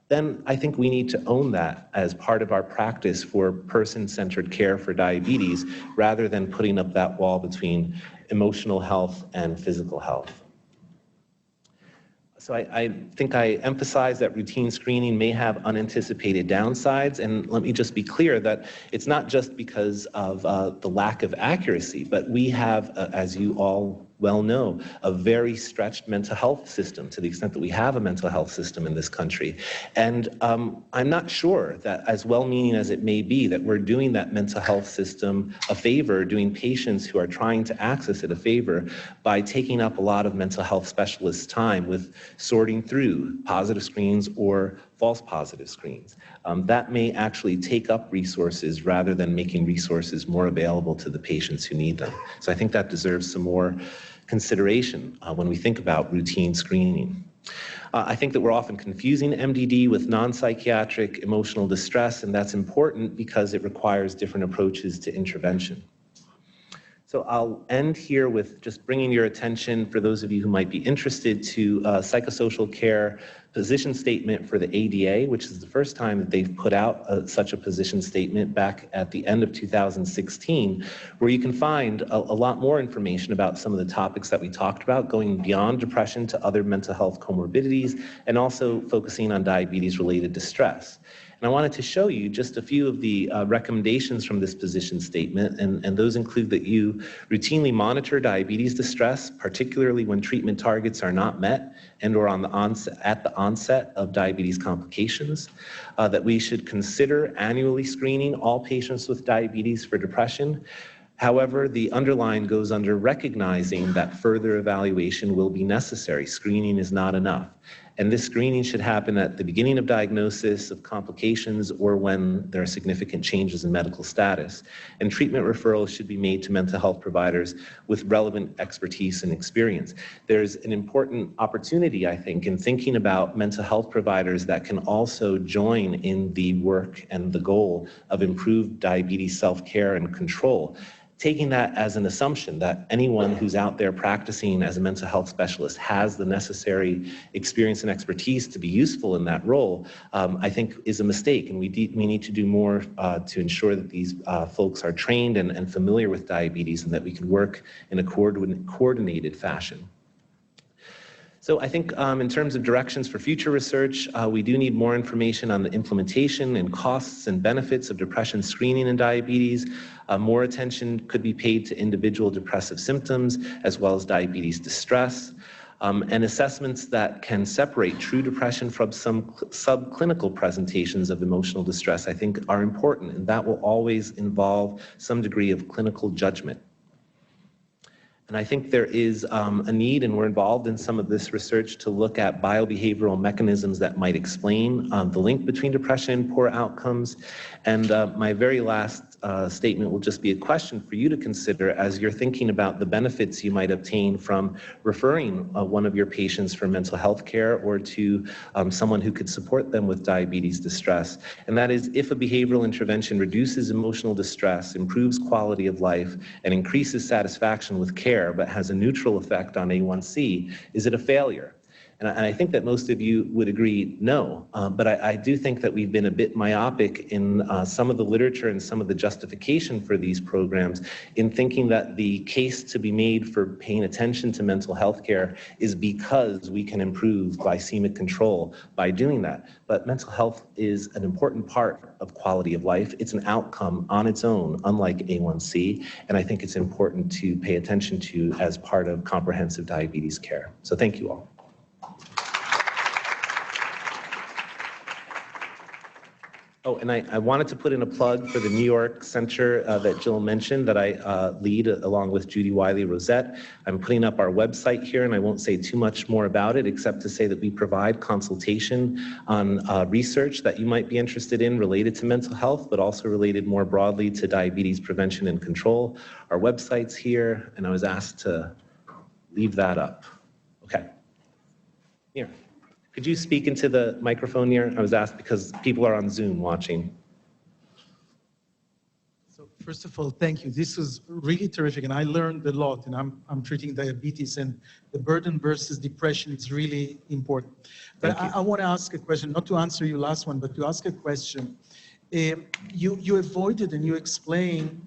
then I think we need to own that as part of our practice for person-centered care for diabetes, rather than putting up that wall between emotional health and physical health. So I think I emphasize that routine screening may have unanticipated downsides, and let me just be clear that it's not just because of the lack of accuracy, but we have, as you all well know, a very stretched mental health system, to the extent that we have a mental health system in this country. And I'm not sure that, as well-meaning as it may be, that we're doing that mental health system a favor, doing patients who are trying to access it a favor by taking up a lot of mental health specialists' time with sorting through positive screens or false positive screens. That may actually take up resources rather than making resources more available to the patients who need them. So I think that deserves some more consideration when we think about routine screening. I think that we're often confusing MDD with non-psychiatric emotional distress, and that's important because it requires different approaches to intervention. So I'll end here with just bringing your attention, for those of you who might be interested, to psychosocial care position statement for the ADA, which is the first time that they've put out such a position statement back at the end of 2016, where you can find a lot more information about some of the topics that we talked about, going beyond depression to other mental health comorbidities, and also focusing on diabetes-related distress. And I wanted to show you just a few of the recommendations from this position statement, and those include that you routinely monitor diabetes distress, particularly when treatment targets are not met and or at the onset of diabetes complications, that we should consider annually screening all patients with diabetes for depression. However, the underline goes under recognizing that further evaluation will be necessary. Screening is not enough. And this screening should happen at the beginning of diagnosis of complications or when there are significant changes in medical status. And treatment referrals should be made to mental health providers with relevant expertise and experience. There's an important opportunity, I think, in thinking about mental health providers that can also join in the work and the goal of improved diabetes self-care and control. Taking that as an assumption that anyone who's out there practicing as a mental health specialist has the necessary experience and expertise to be useful in that role, I think is a mistake. And we need to do more to ensure that these folks are trained and familiar with diabetes and that we can work in a coordinated fashion. So I think in terms of directions for future research, we do need more information on the implementation and costs and benefits of depression screening and diabetes. More attention could be paid to individual depressive symptoms as well as diabetes distress. And assessments that can separate true depression from some subclinical presentations of emotional distress, I think, are important, and that will always involve some degree of clinical judgment. And I think there is a need, and we're involved in some of this research, to look at biobehavioral mechanisms that might explain the link between depression and poor outcomes. And my very last statement will just be a question for you to consider as you're thinking about the benefits you might obtain from referring one of your patients for mental health care or to someone who could support them with diabetes distress. And that is, if a behavioral intervention reduces emotional distress, improves quality of life, and increases satisfaction with care, but has a neutral effect on A1C, is it a failure? And I think that most of you would agree no, but I do think that we've been a bit myopic in some of the literature and some of the justification for these programs in thinking that the case to be made for paying attention to mental health care is because we can improve glycemic control by doing that. But mental health is an important part of quality of life. It's an outcome on its own, unlike A1C, and I think it's important to pay attention to as part of comprehensive diabetes care. So thank you all. Oh, and I wanted to put in a plug for the New York Center that Jill mentioned that I lead along with Judy Wiley-Rosette. I'm putting up our website here, and I won't say too much more about it except to say that we provide consultation on research that you might be interested in related to mental health, but also related more broadly to diabetes prevention and control. Our website's here, and I was asked to leave that up. Okay. Here. Could you speak into the microphone here? I was asked because people are on Zoom watching. So first of all, thank you. This was really terrific, and I learned a lot, and I'm treating diabetes, and the burden versus depression is really important. But I want to ask a question, not to answer your last one, but to ask a question. You avoided and you explained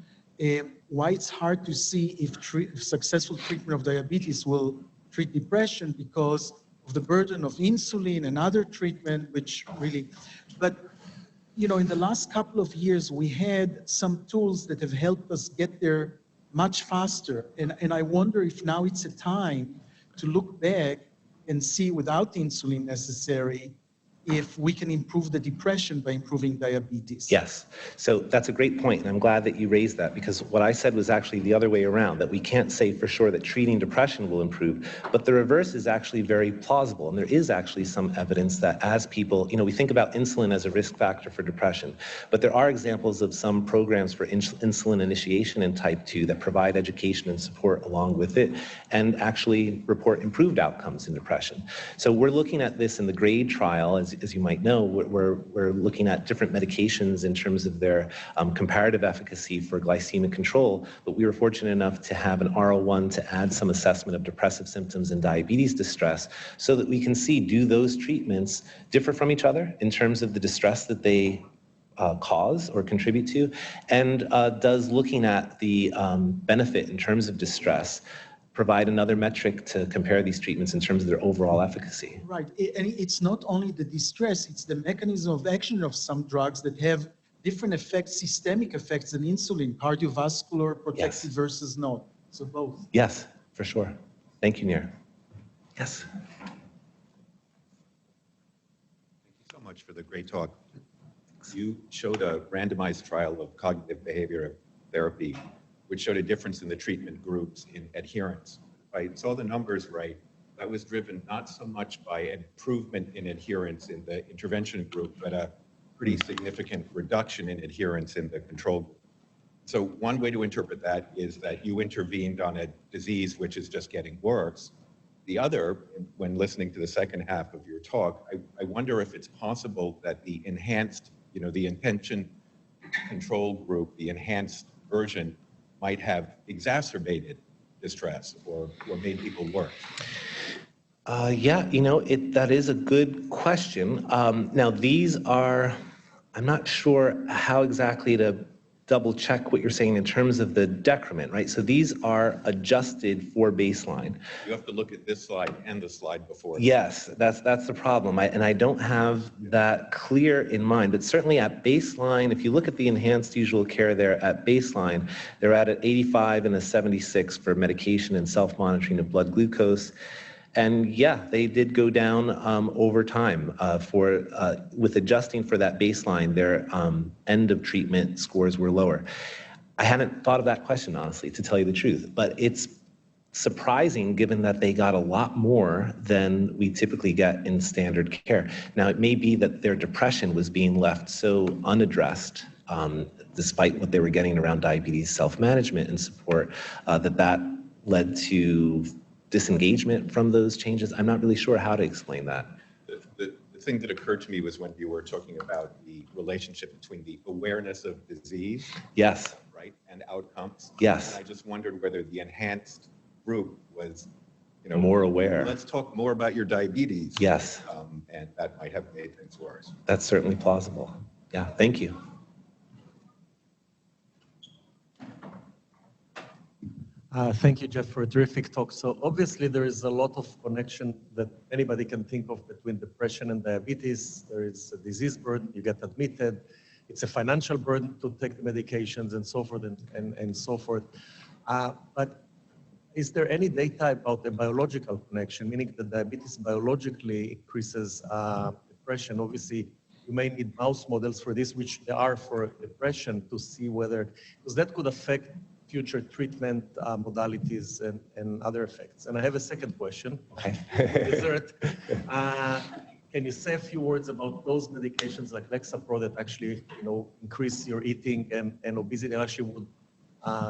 why it's hard to see if successful treatment of diabetes will treat depression because of the burden of insulin and other treatment, which really, but you know, in the last couple of years, we had some tools that have helped us get there much faster. And I wonder if now it's a time to look back and see, without insulin necessary, if we can improve the depression by improving diabetes. Yes, so that's a great point, and I'm glad that you raised that, because what I said was actually the other way around, that we can't say for sure that treating depression will improve, but the reverse is actually very plausible, and there is actually some evidence that as people, you know, we think about insulin as a risk factor for depression, but there are examples of some programs for insulin initiation in type 2 that provide education and support along with it, and actually report improved outcomes in depression. So we're looking at this in the GRADE trial. As you might know, we're looking at different medications in terms of their comparative efficacy for glycemic control, but we were fortunate enough to have an R01 to add some assessment of depressive symptoms and diabetes distress so that we can see, do those treatments differ from each other in terms of the distress that they cause or contribute to, and does looking at the benefit in terms of distress provide another metric to compare these treatments in terms of their overall efficacy. Right, and it's not only the distress, it's the mechanism of action of some drugs that have different effects, systemic effects than insulin, cardiovascular, protective Yes. versus not, so both. Yes, for sure. Thank you, Nir. Yes. Thank you so much for the great talk. You showed a randomized trial of cognitive behavior therapy, which showed a difference in the treatment groups in adherence. I saw the numbers right, that was driven not so much by an improvement in adherence in the intervention group, but a pretty significant reduction in adherence in the control group. So one way to interpret that is that you intervened on a disease which is just getting worse. The other, when listening to the second half of your talk, I wonder if it's possible that the enhanced, the intention control group, the enhanced version, might have exacerbated distress or made people worse. Yeah, that is a good question. Now, I'm not sure how exactly to double check what you're saying in terms of the decrement, right? So these are adjusted for baseline. You have to look at this slide and the slide before. Yes, that's the problem. And I don't have that clear in mind, but certainly at baseline, if you look at the enhanced usual care there at baseline, they're at an 85 and a 76 for medication and self-monitoring of blood glucose. And yeah, they did go down over time with adjusting for that baseline, their end of treatment scores were lower. I hadn't thought of that question, honestly, to tell you the truth, but it's surprising given that they got a lot more than we typically get in standard care. Now, it may be that their depression was being left so unaddressed, despite what they were getting around diabetes self-management and support, that led to disengagement from those changes. I'm not really sure how to explain that. The thing that occurred to me was when you were talking about the relationship between the awareness of disease, yes, right, and outcomes. Yes. And I just wondered whether the enhanced group was, more aware. Let's talk more about your diabetes. Yes. And that might have made things worse. That's certainly plausible. Yeah, thank you. Thank you, Jeff, for a terrific talk. So obviously there is a lot of connection that anybody can think of between depression and diabetes. There is a disease burden, you get admitted. It's a financial burden to take the medications and so forth and so forth. But is there any data about the biological connection, meaning that diabetes biologically increases depression? Obviously, you may need mouse models for this, which there are for depression, to see whether, because that could affect future treatment modalities and other effects. And I have a second question. Okay. Dessert. Can you say a few words about those medications like Lexapro that actually, increase your eating and obesity actually would,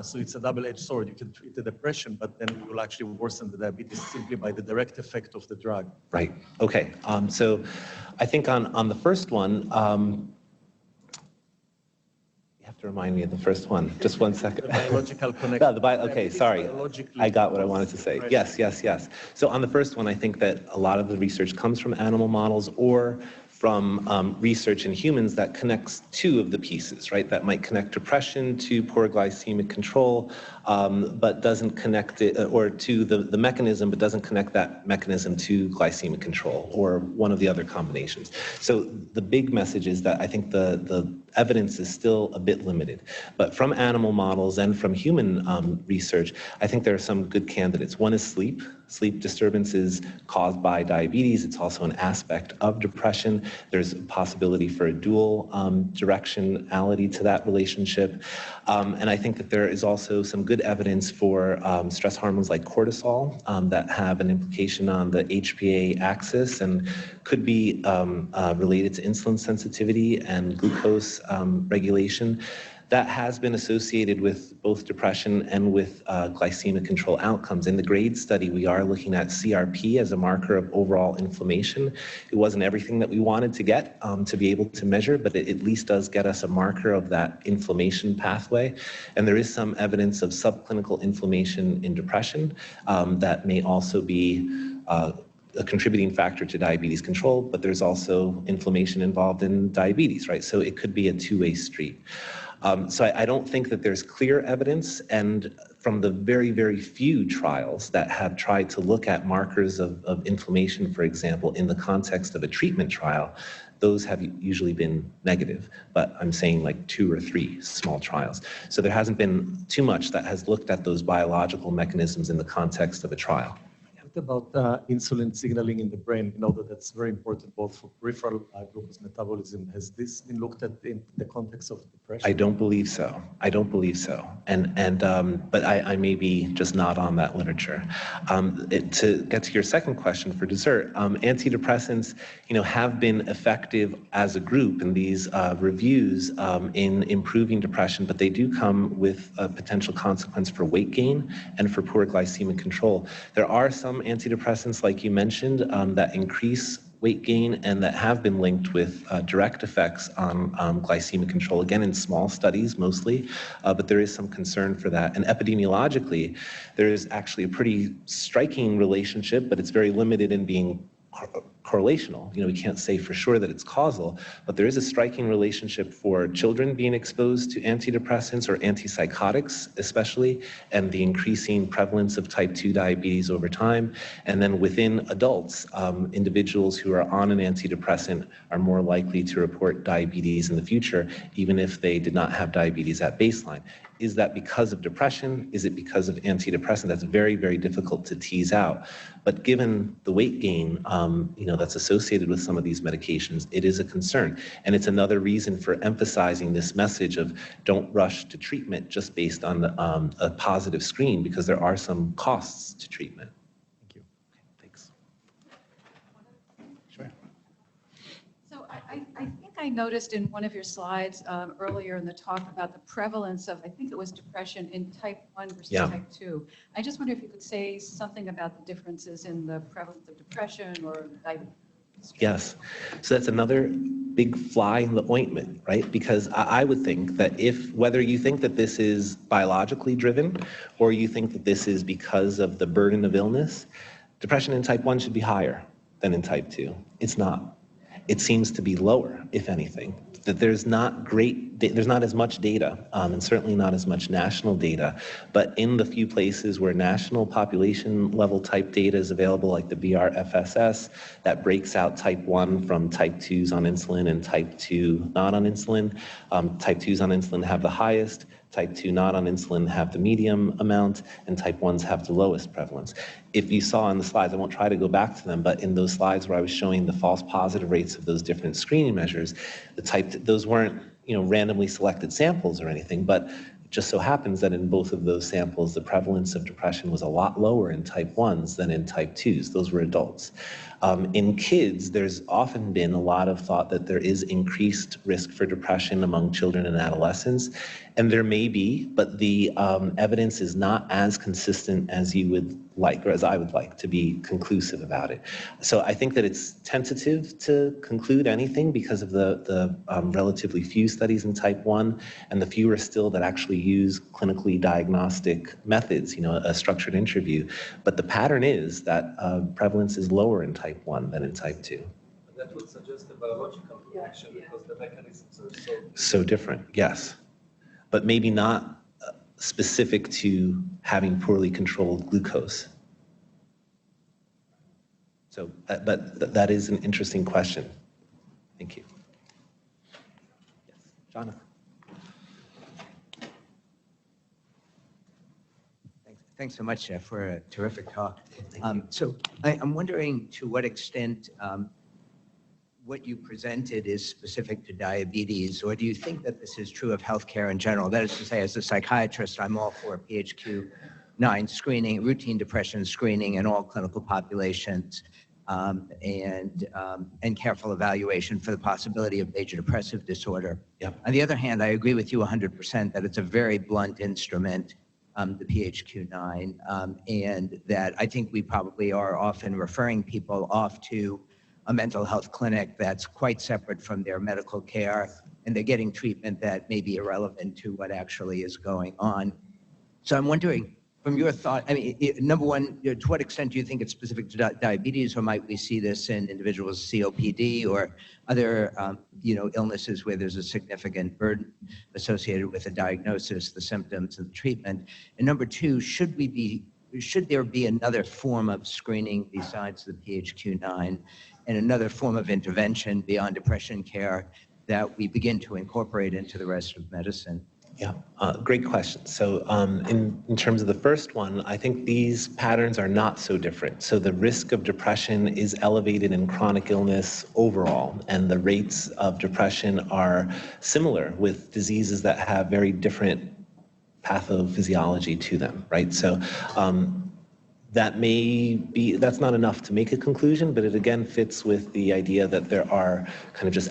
so it's a double-edged sword. You can treat the depression, but then you will actually worsen the diabetes simply by the direct effect of the drug. Right. Okay. So I think on the first one, you have to remind me of the first one. Just one second. The biological connection. Okay, sorry. I got what I wanted to say. Yes. So on the first one, I think that a lot of the research comes from animal models or from research in humans that connects two of the pieces, right? That might connect depression to poor glycemic control, but doesn't connect it, or to the mechanism, but doesn't connect that mechanism to glycemic control or one of the other combinations. So the big message is that I think the evidence is still a bit limited. But from animal models and from human research, I think there are some good candidates. One is sleep. Sleep disturbances caused by diabetes. It's also an aspect of depression. There's a possibility for a dual directionality to that relationship. And I think that there is also some good evidence for stress hormones like cortisol that have an implication on the HPA axis and could be related to insulin sensitivity and glucose regulation. That has been associated with both depression and with glycemic control outcomes. In the GRADE study, we are looking at CRP as a marker of overall inflammation. It wasn't everything that we wanted to get to be able to measure, but it at least does get us a marker of that inflammation pathway. And there is some evidence of subclinical inflammation in depression that may also be a contributing factor to diabetes control, but there's also inflammation involved in diabetes, right? So it could be a two-way street. So I don't think that there's clear evidence, and from the very, very few trials that have tried to look at markers of inflammation, for example, in the context of a treatment trial, those have usually been negative, but I'm saying like 2 or 3 small trials. So there hasn't been too much that has looked at those biological mechanisms in the context of a trial. What about insulin signaling in the brain? You know that that's very important both for peripheral glucose metabolism. Has this been looked at in the context of depression? I don't believe so. I don't believe so. But I may be just not on that literature. To get to your second question for dessert, antidepressants, have been effective as a group in these reviews in improving depression, but they do come with a potential consequence for weight gain and for poor glycemic control. There are some antidepressants, like you mentioned, that increase weight gain and that have been linked with direct effects on glycemic control, again in small studies mostly, but there is some concern for that. And epidemiologically, there is actually a pretty striking relationship, but it's very limited in being correlational. We can't say for sure that it's causal, but there is a striking relationship for children being exposed to antidepressants or antipsychotics especially, and the increasing prevalence of type 2 diabetes over time. And then within adults, individuals who are on an antidepressant are more likely to report diabetes in the future, even if they did not have diabetes at baseline. Is that because of depression? Is it because of antidepressant? That's very, very difficult to tease out. But given the weight gain, that's associated with some of these medications, it is a concern. And it's another reason for emphasizing this message of don't rush to treatment just based on a positive screen, because there are some costs to treatment. Thank you. Okay, thanks. Sure. So I think I noticed in one of your slides earlier in the talk about the prevalence of, I think it was depression in type 1 versus type 2. I just wonder if you could say something about the differences in the prevalence of depression or diabetes. Yes. So that's another big fly in the ointment, right? Because I would think that whether you think that this is biologically driven or you think that this is because of the burden of illness, depression in type 1 should be higher than in type 2. It's not. It seems to be lower, if anything. That there's not as much data, and certainly not as much national data, but in the few places where national population level type data is available, like the BRFSS, that breaks out type 1 from type 2s on insulin and type 2 not on insulin. Type 2s on insulin have the highest, type 2 not on insulin have the medium amount, and type 1s have the lowest prevalence. If you saw in the slides, I won't try to go back to them, but in those slides where I was showing the false positive rates of those different screening measures, those weren't randomly selected samples or anything, but it just so happens that in both of those samples, the prevalence of depression was a lot lower in type 1s than in type 2s. Those were adults. In kids, there's often been a lot of thought that there is increased risk for depression among children and adolescents, and there may be, but the evidence is not as consistent as you would like, or as I would like, to be conclusive about it. So I think that it's tentative to conclude anything because of the relatively few studies in type 1 and the fewer still that actually use clinically diagnostic methods, a structured interview. But the pattern is that prevalence is lower in type 1 than in type 2. That would suggest a biological reaction because the mechanisms are So different, yes. But maybe not specific to having poorly controlled glucose. So, but that is an interesting question. Thank you. Yes, Jonathan. Thanks so much, Jeff, for a terrific talk. So I'm wondering to what extent what you presented is specific to diabetes, or do you think that this is true of healthcare in general? That is to say, as a psychiatrist, I'm all for PHQ-9 screening, routine depression screening in all clinical populations, and careful evaluation for the possibility of major depressive disorder. Yep. On the other hand, I agree with you 100% that it's a very blunt instrument, the PHQ-9, and that I think we probably are often referring people off to a mental health clinic that's quite separate from their medical care, and they're getting treatment that may be irrelevant to what actually is going on. So I'm wondering, from your thought, I mean, number one, to what extent do you think it's specific to diabetes, or might we see this in individuals with COPD or other, illnesses where there's a significant burden associated with the diagnosis, the symptoms, and the treatment? And number two, should there be another form of screening besides the PHQ-9 and another form of intervention beyond depression care that we begin to incorporate into the rest of medicine? Yeah, great question. So in terms of the first one, I think these patterns are not so different. So the risk of depression is elevated in chronic illness overall, and the rates of depression are similar with diseases that have very different pathophysiology to them, right? So that's not enough to make a conclusion, but it again fits with the idea that there are kind of just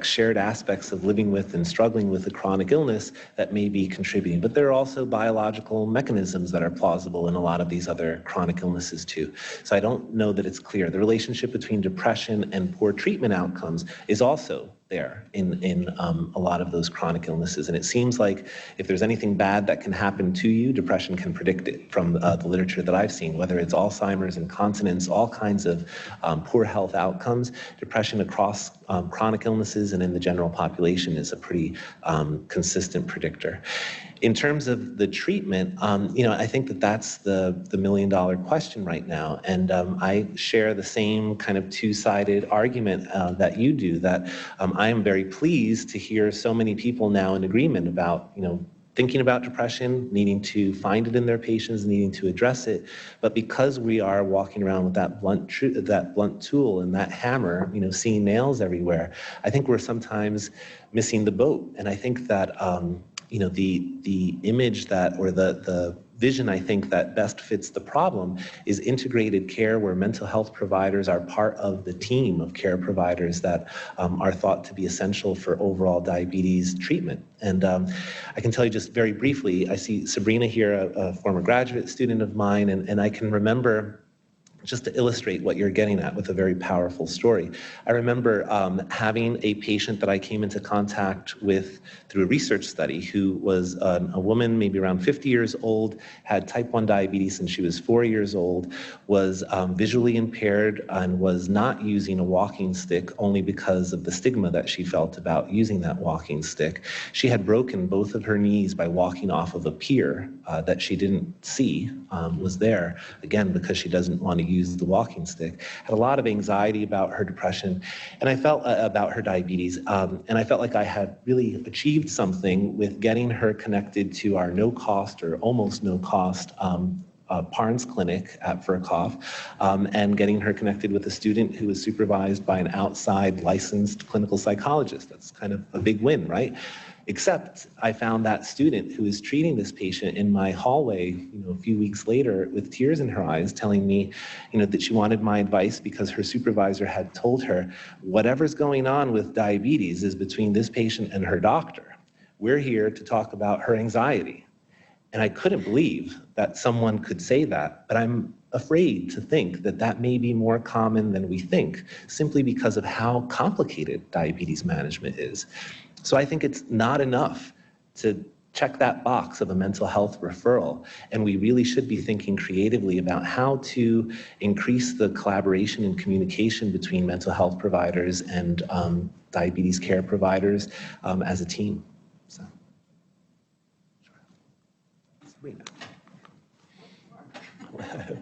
shared aspects of living with and struggling with a chronic illness that may be contributing. But there are also biological mechanisms that are plausible in a lot of these other chronic illnesses too. So I don't know that it's clear. The relationship between depression and poor treatment outcomes is also there in a lot of those chronic illnesses. And it seems like if there's anything bad that can happen to you, depression can predict it from the literature that I've seen, whether it's Alzheimer's, incontinence, all kinds of poor health outcomes. Depression across chronic illnesses and in the general population is a pretty consistent predictor. In terms of the treatment, I think that that's the million-dollar question right now. And I share the same kind of two-sided argument that you do, that I am very pleased to hear so many people now in agreement about, thinking about depression, needing to find it in their patients, needing to address it. But because we are walking around with that blunt tool and that hammer, seeing nails everywhere, I think we're sometimes missing the boat. And I think that the image that, or the vision, I think, that best fits the problem is integrated care, where mental health providers are part of the team of care providers that are thought to be essential for overall diabetes treatment. And I can tell you just very briefly, I see Sabrina here, a former graduate student of mine, and I can remember, just to illustrate what you're getting at with a very powerful story. I remember having a patient that I came into contact with through a research study who was a woman, maybe around 50 years old, had type 1 diabetes since she was 4 years old, was visually impaired, and was not using a walking stick only because of the stigma that she felt about using that walking stick. She had broken both of her knees by walking off of a pier that she didn't see was there, again, because she doesn't want to use the walking stick. Had a lot of anxiety about her depression, and I felt about her diabetes, and I felt like I had really achieved something with getting her connected to our no-cost or almost no-cost Parnes Clinic for a cough, and getting her connected with a student who was supervised by an outside licensed clinical psychologist. That's kind of a big win, right? Except I found that student who was treating this patient in my hallway, a few weeks later with tears in her eyes, telling me, that she wanted my advice because her supervisor had told her, whatever's going on with diabetes is between this patient and her doctor. We're here to talk about her anxiety. And I couldn't believe that someone could say that, but I'm afraid to think that that may be more common than we think, simply because of how complicated diabetes management is. So I think it's not enough to check that box of a mental health referral, and we really should be thinking creatively about how to increase the collaboration and communication between mental health providers and diabetes care providers as a team. So.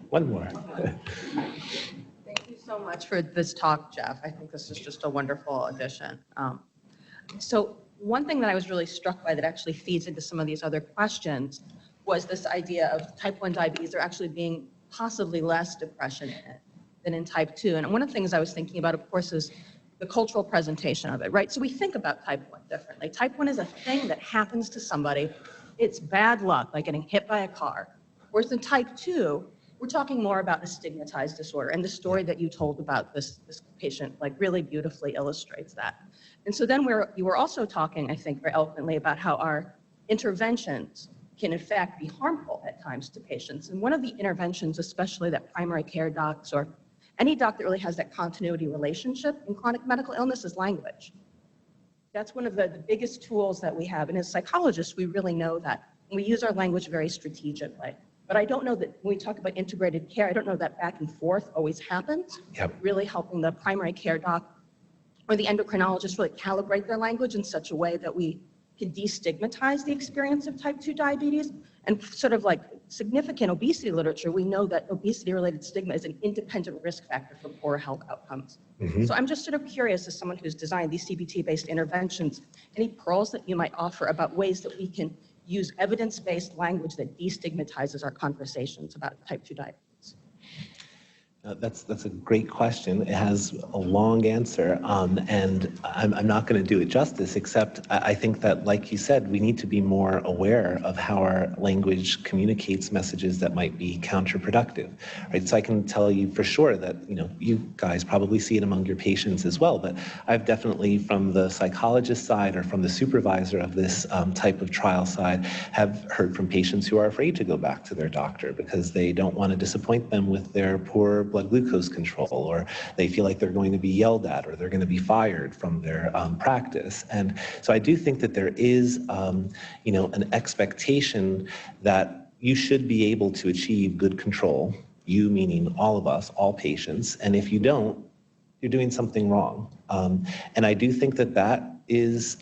One more. Thank you so much for this talk, Jeff. I think this is just a wonderful addition. So one thing that I was really struck by that actually feeds into some of these other questions was this idea of type 1 diabetes, there actually being possibly less depression in it than in type 2. And one of the things I was thinking about, of course, is the cultural presentation of it, right? So we think about type 1 differently. Type 1 is a thing that happens to somebody. It's bad luck, like getting hit by a car. Whereas in type 2, we're talking more about a stigmatized disorder. And the story that you told about this patient really beautifully illustrates that. And so then you were also talking, I think, very eloquently about how our interventions can in fact be harmful at times to patients. And one of the interventions, especially that primary care docs or any doc that really has that continuity relationship in chronic medical illness, is language. That's one of the biggest tools that we have. And as psychologists, we really know that. And we use our language very strategically. But I don't know that when we talk about integrated care, I don't know that back and forth always happens. Yep. Really helping the primary care doc or the endocrinologist really calibrate their language in such a way that we can destigmatize the experience of type 2 diabetes. And sort of significant obesity literature, we know that obesity-related stigma is an independent risk factor for poor health outcomes. Mm-hmm. So I'm just sort of curious, as someone who's designed these CBT-based interventions, any pearls that you might offer about ways that we can use evidence-based language that destigmatizes our conversations about type 2 diabetes? That's a great question. It has a long answer, and I'm not going to do it justice, except I think that, like you said, we need to be more aware of how our language communicates messages that might be counterproductive, right? So I can tell you for sure that, you guys probably see it among your patients as well, but I've definitely, from the psychologist side or from the supervisor of this type of trial side, have heard from patients who are afraid to go back to their doctor because they don't want to disappoint them with their poor blood glucose control, or they feel like they're going to be yelled at, or they're going to be fired from their practice. And so I do think that there is, an expectation that you should be able to achieve good control, you meaning all of us, all patients, and if you don't, you're doing something wrong. And I do think that that is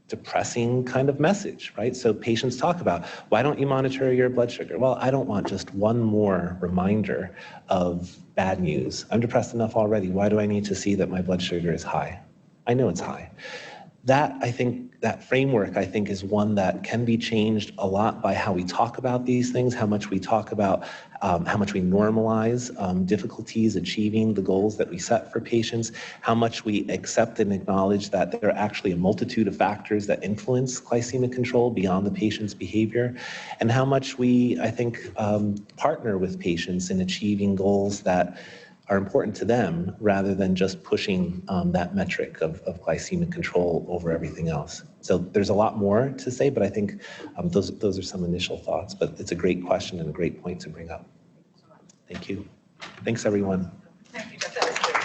depressing kind of message, right? So patients talk about, why don't you monitor your blood sugar? Well, I don't want just one more reminder of bad news. I'm depressed enough already. Why do I need to see that my blood sugar is high? I know it's high. That framework, I think, is one that can be changed a lot by how we talk about these things, how much we talk about, how much we normalize difficulties achieving the goals that we set for patients, how much we accept and acknowledge that there are actually a multitude of factors that influence glycemic control beyond the patient's behavior, and how much we, I think, partner with patients in achieving goals that are important to them rather than just pushing that metric of glycemic control over everything else. So there's a lot more to say, but I think those are some initial thoughts, but it's a great question and a great point to bring up. Thank you. Thanks, everyone. Thank you, Jeff. That was great.